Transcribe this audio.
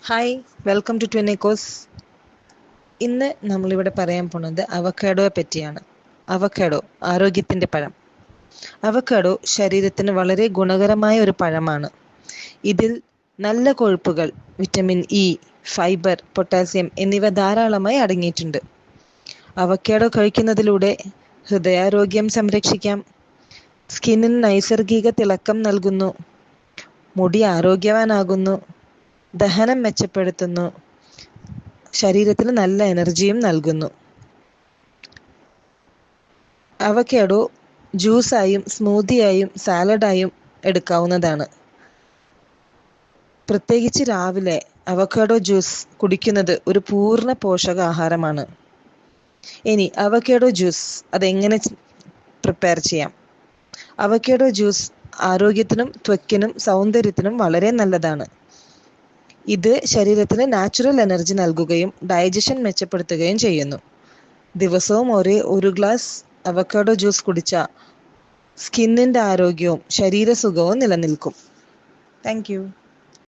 Hi, welcome to ട്വിനിക്കോസ്. ഇന്ന് നമ്മളിവിടെ പറയാൻ പോണത് അവക്കാഡോയെ പറ്റിയാണ്. അവക്കാഡോ ആരോഗ്യത്തിന്റെ പഴം. അവക്കാഡോ ശരീരത്തിന് വളരെ ഗുണകരമായ ഒരു പഴമാണ്. ഇതിൽ നല്ല കൊഴുപ്പുകൾ, വിറ്റമിൻ ഇ, ഫൈബർ, പൊട്ടാസ്യം എന്നിവ ധാരാളമായി അടങ്ങിയിട്ടുണ്ട്. അവക്കാഡോ കഴിക്കുന്നതിലൂടെ ഹൃദയാരോഗ്യം സംരക്ഷിക്കാം, സ്കിന്നിന് നൈസർഗിക തിളക്കം നൽകുന്നു, മുടി ആരോഗ്യവാനാകുന്നു, ദഹനം മെച്ചപ്പെടുത്തുന്നു, ശരീരത്തിന് നല്ല എനർജിയും നൽകുന്നു. അവക്കാഡോ ജ്യൂസായും സ്മൂത്തിയായും സാലഡായും എടുക്കാവുന്നതാണ്. പ്രത്യേകിച്ച് രാവിലെ അവക്കാഡോ ജ്യൂസ് കുടിക്കുന്നത് ഒരു പൂർണ്ണ പോഷകാഹാരമാണ്. ഇനി അവക്കാഡോ ജ്യൂസ് അതെങ്ങനെ പ്രിപ്പയർ ചെയ്യാം? അവക്കാഡോ ജ്യൂസ് ആരോഗ്യത്തിനും ത്വക്കിനും സൗന്ദര്യത്തിനും വളരെ നല്ലതാണ്. ഇത് ശരീരത്തിന് നാച്ചുറൽ എനർജി നൽകുകയും ഡൈജഷൻ മെച്ചപ്പെടുത്തുകയും ചെയ്യുന്നു. ദിവസവും ഒരു ഗ്ലാസ് അവക്കാഡോ ജ്യൂസ് കുടിച്ചാൽ സ്കിന്നിന്റെ ആരോഗ്യവും ശരീരസുഖവും നിലനിൽക്കും. Thank you.